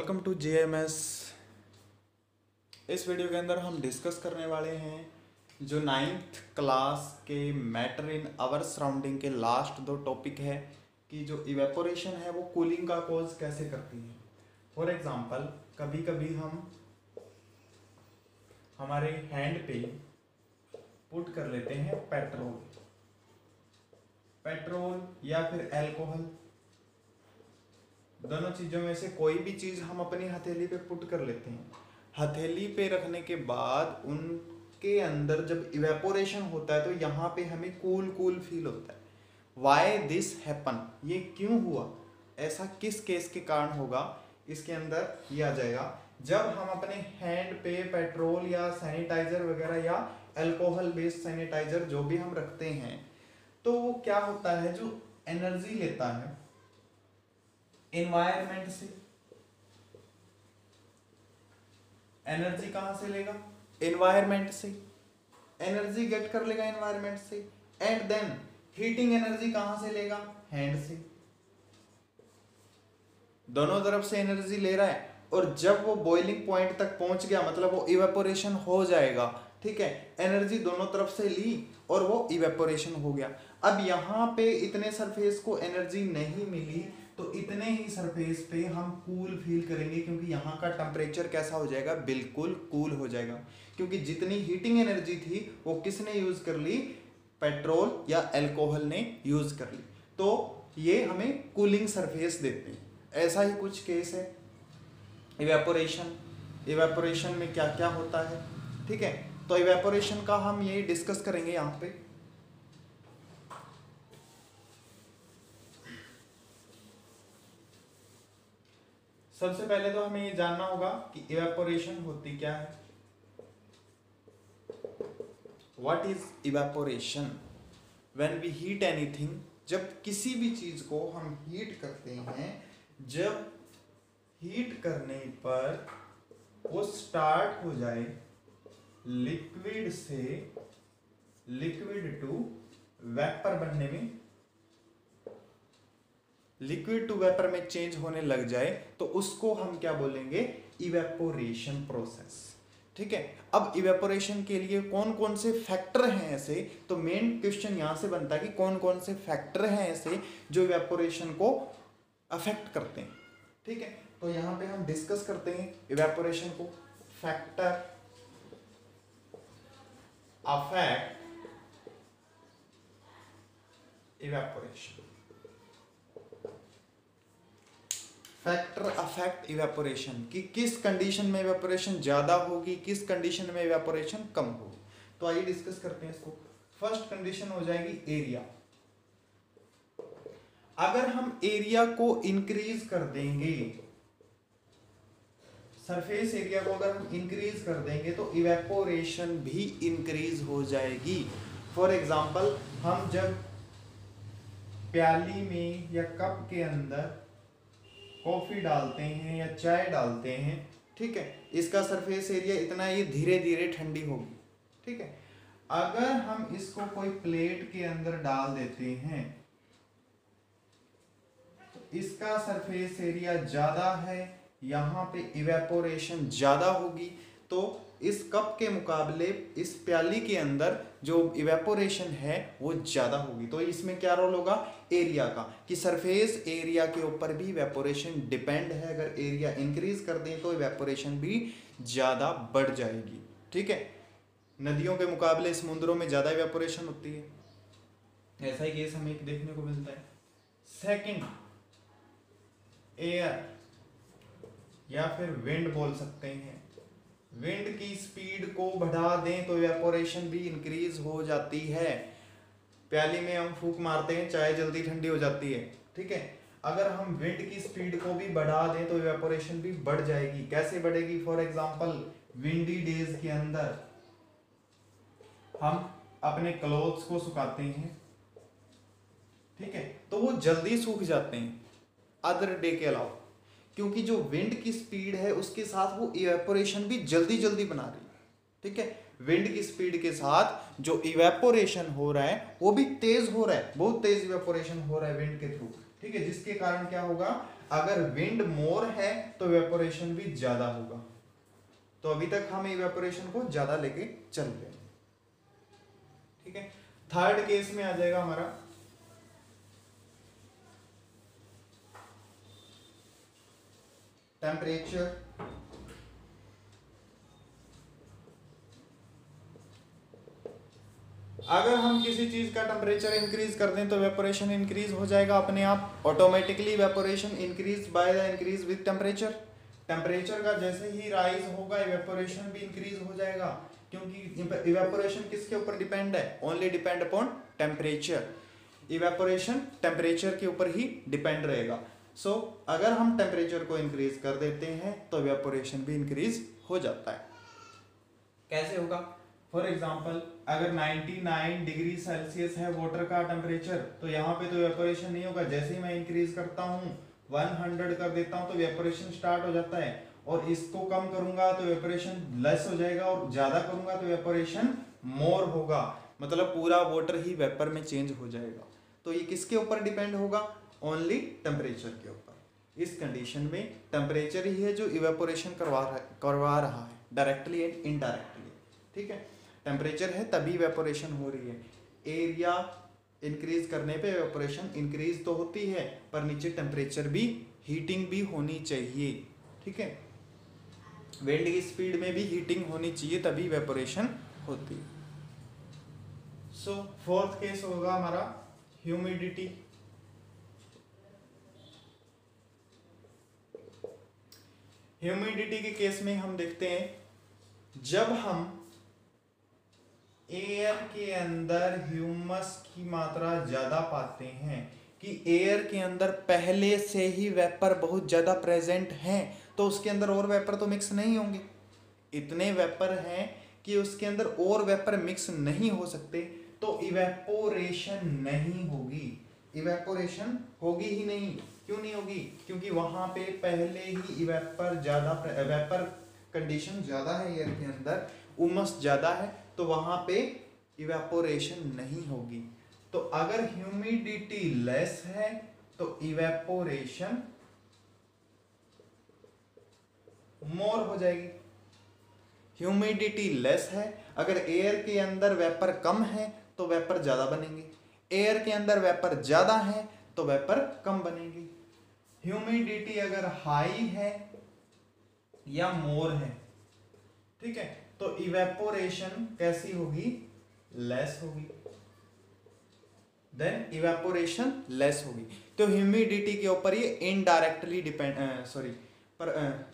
Welcome to JMS. इस video के अंदर हम डिस्कस करने वाले हैं जो 9th क्लास के मैटर इन आवर सराउंडिंग के लास्ट दो टॉपिक है कि जो इवेपोरेशन है वो कूलिंग का कॉज कैसे करती है। फॉर एग्जांपल कभी कभी हम हमारे हैंड पे पुट कर लेते हैं पेट्रोल या फिर अल्कोहल, दोनों चीज़ों में से कोई भी चीज़ हम अपनी हथेली पे पुट कर लेते हैं। हथेली पे रखने के बाद उनके अंदर जब इवेपोरेशन होता है तो यहाँ पे हमें कूल फील होता है। वाई दिस हैपन, ये क्यों हुआ, ऐसा किस केस के कारण होगा, इसके अंदर ये आ जाएगा। जब हम अपने हैंड पे पेट्रोल या सैनिटाइजर वगैरह या अल्कोहल बेस्ड सैनिटाइजर जो भी हम रखते हैं तो वो क्या होता है, जो एनर्जी लेता है एनवायरमेंट से। एनर्जी कहां से लेगा? एनवायरमेंट से। एनर्जी गेट कर लेगा एनवायरमेंट से। एंड देन हीटिंग एनर्जी कहां से लेगा? हैंड से। दोनों तरफ से एनर्जी ले रहा है और जब वो बॉइलिंग पॉइंट तक पहुंच गया मतलब वो इवेपोरेशन हो जाएगा। ठीक है, एनर्जी दोनों तरफ से ली और वो इवेपोरेशन हो गया। अब यहाँ पे इतने सरफेस को एनर्जी नहीं मिली तो इतने ही सरफेस पे हम कूल फील करेंगे क्योंकि यहाँ का टेम्परेचर कैसा हो जाएगा? बिल्कुल कूल हो जाएगा, क्योंकि जितनी हीटिंग एनर्जी थी वो किसने यूज कर ली? पेट्रोल या अल्कोहल ने यूज कर ली। तो ये हमें कूलिंग सरफेस देते हैं। ऐसा ही कुछ केस है इवेपोरेशन में क्या क्या होता है। ठीक है, तो इवेपोरेशन का हम यही डिस्कस करेंगे यहाँ पे। सबसे पहले तो हमें ये जानना होगा कि इवेपोरेशन होती क्या है। What is evaporation? When we heat anything, जब किसी भी चीज को हम हीट करते हैं, जब हीट करने पर वो स्टार्ट हो जाए लिक्विड से लिक्विड टू वेपर बनने में, लिक्विड टू वेपर में चेंज होने लग जाए तो उसको हम क्या बोलेंगे? Evaporation process. ठीक है, अब इवेपोरेशन के लिए कौन कौन से फैक्टर हैं ऐसे, तो मेन क्वेश्चन यहां से बनता है कि कौन कौन से फैक्टर हैं ऐसे जो इवेपोरेशन को अफेक्ट करते हैं। ठीक है, तो यहां पे हम डिस्कस करते हैं इवेपोरेशन को। Factor affect evaporation. Factor affect evaporation कि किस कंडीशन में इवेपोरेशन ज्यादा होगी, किस कंडीशन में इवेपोरेशन कम होगी। तो आइए डिस्कस करते हैं इसको। फर्स्ट कंडीशन हो जाएगी एरिया। अगर हम एरिया को इंक्रीज कर देंगे, सरफेस एरिया को अगर हम इंक्रीज कर देंगे तो इवेपोरेशन भी इंक्रीज हो जाएगी। फॉर एग्जांपल हम जब प्याली में या कप के अंदर कॉफी डालते हैं या चाय डालते हैं, ठीक है, इसका सरफेस एरिया इतना, ये धीरे धीरे ठंडी होगी। ठीक है, अगर हम इसको कोई प्लेट के अंदर डाल देते हैं तो इसका सरफेस एरिया ज्यादा है, यहाँ पे इवेपोरेशन ज्यादा होगी, तो इस कप के मुकाबले इस प्याली के अंदर जो इवेपोरेशन है वो ज्यादा होगी। तो इसमें क्या रोल होगा? एरिया का, कि सरफेस एरिया के ऊपर भी इवेपोरेशन डिपेंड है। अगर एरिया इंक्रीज कर दें तो इवेपोरेशन भी ज्यादा बढ़ जाएगी। ठीक है, नदियों के मुकाबले समुद्रों में ज्यादा इवेपोरेशन होती है, ऐसा ही केस हमें देखने को मिलता है। सेकंड, एयर या फिर विंड बोल सकते हैं। विंड की स्पीड को बढ़ा दें तो इवेपोरेशन भी इंक्रीज हो जाती है। प्याली में हम फूंक मारते हैं, चाय जल्दी ठंडी हो जाती है। ठीक है, अगर हम विंड की स्पीड को भी बढ़ा दें तो इवेपोरेशन भी बढ़ जाएगी। कैसे बढ़ेगी? फॉर एग्जांपल विंडी डेज के अंदर हम अपने क्लोथ्स को सुखाते हैं, ठीक है, तो वो जल्दी सूख जाते हैं अदर डे के अलावा, क्योंकि जो विंड की स्पीड है उसके साथ वो इवेपोरेशन भी जल्दी जल्दी बना रही है। ठीक है, विंड की स्पीड के साथ जो इवेपोरेशन हो रहा है वो भी तेज हो रहा है, बहुत तेज इवेपोरेशन हो रहा है विंड के थ्रू। ठीक है, जिसके कारण क्या होगा, अगर विंड मोर है तो इवेपोरेशन भी ज्यादा होगा। तो अभी तक हम इवेपोरेशन को ज्यादा लेके चल रहे हैं, ठीक है। थर्ड केस में आ जाएगा हमारा टेम्परेचर। अगर हम किसी चीज का टेम्परेचर इंक्रीज कर दें तो वेपोरेशन इंक्रीज हो जाएगा अपने आप, automatically evaporation increase by the increase with temperature. Temperature का जैसे ही राइज होगा इवेपोरेशन भी इंक्रीज हो जाएगा, क्योंकि इवेपोरेशन किसके ऊपर डिपेंड है, only depend upon temperature. Evaporation temperature के ऊपर ही डिपेंड रहेगा। सो अगर हम टेम्परेचर को इंक्रीज कर देते हैं तो इवेपोरेशन भी इंक्रीज हो जाता है। कैसे होगा, फॉर एग्जाम्पल अगर 99 डिग्री सेल्सियस है वाटर का टेम्परेचर, तो यहाँ पे तो वेपोरेशन नहीं होगा। जैसे ही मैं इंक्रीज करता हूँ 100 कर देता हूँ तो वेपोरेशन स्टार्ट हो जाता है, और इसको कम करूंगा तो वेपोरेशन लेस हो जाएगा, और ज्यादा करूंगा तो वेपोरेशन मोर होगा, मतलब पूरा वाटर ही वेपर में चेंज हो जाएगा। तो ये किसके ऊपर डिपेंड होगा, ओनली टेम्परेचर के ऊपर। इस कंडीशन में टेम्परेचर ही है जो इवेपोरेशन करवा रहा है डायरेक्टली एंड इनडायरेक्टली, ठीक है। टेम्परेचर है तभी इवेपोरेशन हो रही है। एरिया इंक्रीज करने पे इवेपोरेशन इंक्रीज तो होती है, पर नीचे टेम्परेचर भी, हीटिंग भी होनी चाहिए, ठीक है। विंड की स्पीड में भी हीटिंग होनी चाहिए तभी इवेपोरेशन होती है। सो फोर्थ केस होगा हमारा ह्यूमिडिटी। ह्यूमिडिटी के केस में हम देखते हैं जब हम एयर के अंदर ह्यूमस की मात्रा ज्यादा पाते हैं, कि एयर के अंदर पहले से ही वेपर बहुत ज्यादा प्रेजेंट हैं, तो उसके अंदर और वेपर तो मिक्स नहीं होंगे। इतने वेपर हैं कि उसके अंदर और वेपर मिक्स नहीं हो सकते, तो इवेपोरेशन नहीं होगी। इवेपोरेशन होगी ही नहीं। क्यों नहीं होगी, क्योंकि वहां पे पहले ही वेपर कंडीशन ज्यादा है, एयर के अंदर उमस ज्यादा है, तो वहां पे इवेपोरेशन नहीं होगी। तो अगर ह्यूमिडिटी लेस है तो इवेपोरेशन मोर हो जाएगी। ह्यूमिडिटी लेस है, अगर एयर के अंदर वेपर कम है तो वेपर ज्यादा बनेंगे, एयर के अंदर वेपर ज्यादा है तो वेपर कम बनेंगे। ह्यूमिडिटी अगर हाई है या मोर है, ठीक है, तो इवेपोरेशन कैसी होगी, लेस होगी। देन इवेपोरेशन लेस होगी। तो ह्यूमिडिटी के ऊपर ये इनडायरेक्टली डिपेंड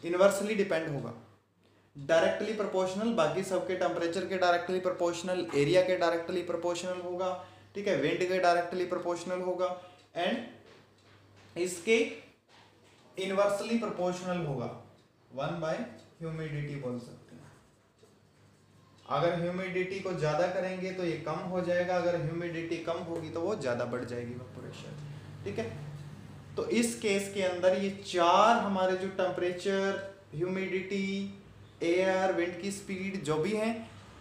इनवर्सली डिपेंड होगा। डायरेक्टली प्रोपोर्शनल बाकी सबके टेम्परेचर के डायरेक्टली प्रोपोर्शनल, एरिया के डायरेक्टली प्रोपोर्शनल होगा, ठीक है, विंड के डायरेक्टली प्रोपोर्शनल होगा, एंड इसके इनवर्सली प्रोपोर्शनल होगा 1/ह्यूमिडिटी बोल सकते हैं। अगर ह्यूमिडिटी को ज्यादा करेंगे तो ये कम हो जाएगा, अगर ह्यूमिडिटी कम होगी तो वो ज्यादा बढ़ जाएगी इवेपोरेशन, ठीक है। तो इस केस के अंदर ये चार हमारे जो टेम्परेचर, ह्यूमिडिटी, एयर, विंड की स्पीड जो भी है,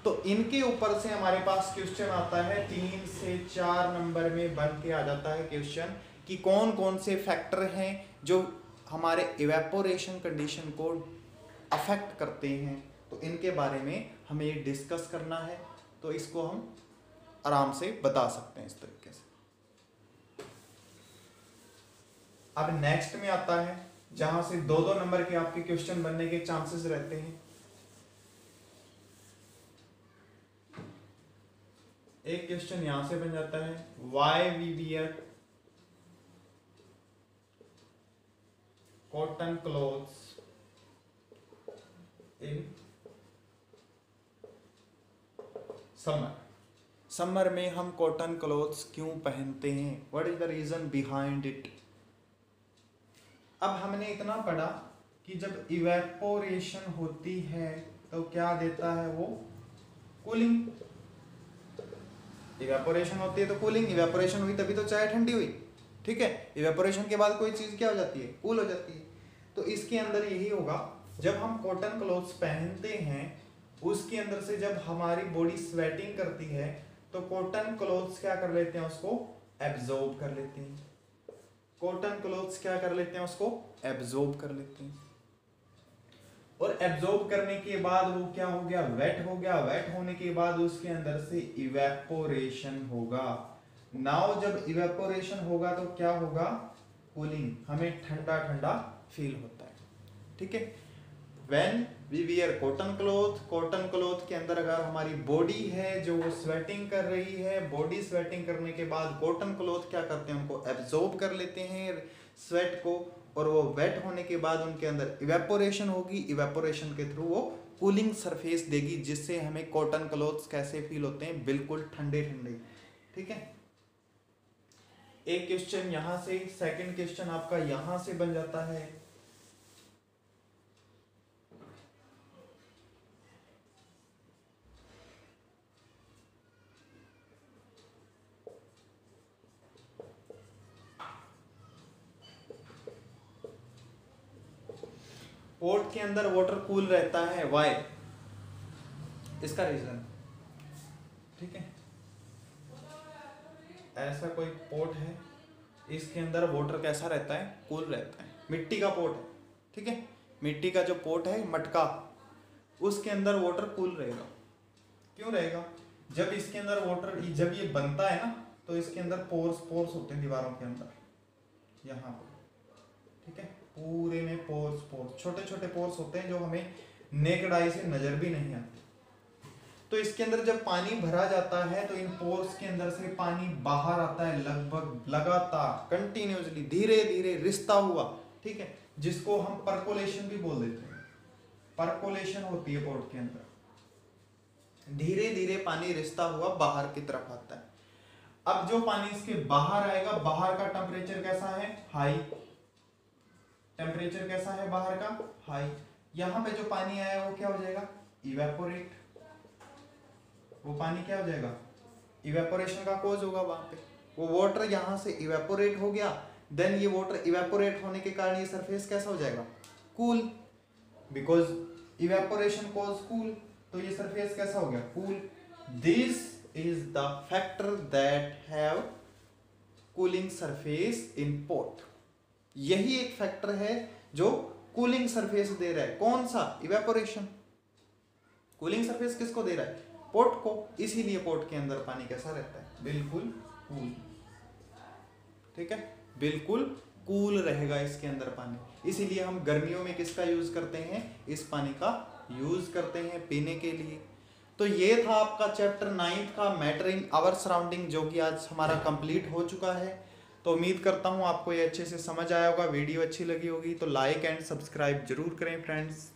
तो इनके ऊपर से हमारे पास क्वेश्चन आता है 3 से 4 नंबर में बन के आ जाता है क्वेश्चन कि कौन कौन से फैक्टर हैं जो हमारे इवेपोरेशन कंडीशन को अफेक्ट करते हैं। तो इनके बारे में हमें ये डिस्कस करना है, तो इसको हम आराम से बता सकते हैं इस तरीके से। अब नेक्स्ट में आता है जहां से 2-2 नंबर के आपके क्वेश्चन बनने के चांसेस रहते हैं। एक क्वेश्चन यहां से बन जाता है, why we wear cotton clothes in summer. Summer में हम कॉटन क्लोथ्स क्यों पहनते हैं, what is the reason behind it. अब हमने इतना पढ़ा कि जब इवेपोरेशन होती है तो क्या देता है वो, कूलिंग। इवेपोरेशन होती है तो कूलिंग, इवेपोरेशन हुई तभी तो चाय ठंडी हुई, ठीक है। इवेपोरेशन के बाद कोई चीज क्या हो जाती है, कूल हो जाती है। तो इसके अंदर यही होगा, जब हम कॉटन क्लोथ्स पहनते हैं उसके अंदर से जब हमारी बॉडी स्वेटिंग करती है तो कॉटन क्लोथ्स क्या कर लेते हैं, उसको एब्जॉर्ब कर लेते हैं, कॉटन क्लोथ्स क्या कर लेते हैं, उसको एब्जॉर्ब कर लेते हैं, और एब्जॉर्ब करने के बाद वो क्या हो गया, वेट हो गया। वेट होने के बाद उसके अंदर से इवेपोरेशन होगा। नाउ जब इवेपोरेशन होगा तो क्या होगा, कूलिंग, हमें ठंडा ठंडा फील होता है, ठीक है। When we wear cotton cloth, cotton cloth के अंदर अगर हमारी बॉडी है जो स्वेटिंग कर रही है, बॉडी स्वेटिंग करने के बाद कॉटन क्लोथ क्या करते हैं, उनको एब्जॉर्ब कर लेते हैं स्वेट को, और वो वेट होने के बाद उनके अंदर इवेपोरेशन होगी। इवेपोरेशन के थ्रू वो कूलिंग सरफेस देगी, जिससे हमें कॉटन क्लोथ्स कैसे फील होते हैं, बिल्कुल ठंडे ठंडे, ठीक है। एक क्वेश्चन यहां से, सेकंड क्वेश्चन आपका यहां से बन जाता है। पोर्ट के अंदर वाटर कूल रहता है, वाई, इसका रीजन, ठीक है। ऐसा कोई पोर्ट है, इसके अंदर वाटर कैसा रहता है, कूल रहता है। मिट्टी का पोर्ट है, ठीक है, मिट्टी का जो पोर्ट है मटका, उसके अंदर वाटर कूल रहेगा। क्यों रहेगा, जब इसके अंदर वाटर, जब ये बनता है ना, तो इसके अंदर पोर्स पोर्स होते हैं दीवारों के अंदर, यहाँ पर, ठीक है, पूरे में पोर्स पोर्स, छोटे छोटे पोर्स होते हैं जो हमें नेकेड आई से नजर भी नहीं आते। तो इसके अंदर जब पानी भरा जाता है तो इन पोर्स के अंदर से पानी बाहर आता है, लगभग लगातार कंटिन्यूसली, धीरे धीरे रिसता हुआ, ठीक है, जिसको हम परकोलेशन भी बोल देते हैं। परकोलेशन होती है पोर्ट के अंदर, धीरे धीरे पानी रिसता हुआ बाहर की तरफ आता है। अब जो पानी इसके बाहर आएगा, बाहर का टेम्परेचर कैसा है, हाई, टेम्परेचर कैसा है बाहर का, हाई। यहां पे जो पानी आया वो क्या हो जाएगा, इवेपोरेट, वो पानी क्या हो जाएगा, इवेपोरेशन का कॉज होगा वहां पे, वो वाटर यहां से इवेपोरेट हो गया। देन ये वाटर इवेपोरेट होने के कारण ये सरफेस कैसा हो जाएगा, cool, because evaporation cause cool, तो ये सरफेस कैसा हो गया, cool. This is the factor that have cooling surface in port. यही एक फैक्टर है जो कूलिंग सरफेस दे रहा है, कौन सा, इवेपोरेशन। कूलिंग सरफेस किसको दे रहा है, पोर्ट को, इसीलिए पोर्ट के अंदर पानी कैसा रहता है, बिल्कुल कूल, ठीक है, बिल्कुल कूल रहेगा इसके अंदर पानी। इसीलिए हम गर्मियों में किसका यूज करते हैं, इस पानी का यूज करते हैं पीने के लिए। तो ये था आपका चैप्टर 9 का मैटर इन आवर सराउंडिंग, जो कि आज हमारा कंप्लीट हो चुका है। तो उम्मीद करता हूँ आपको ये अच्छे से समझ आया होगा, वीडियो अच्छी लगी होगी तो लाइक एंड सब्सक्राइब जरूर करें फ्रेंड्स।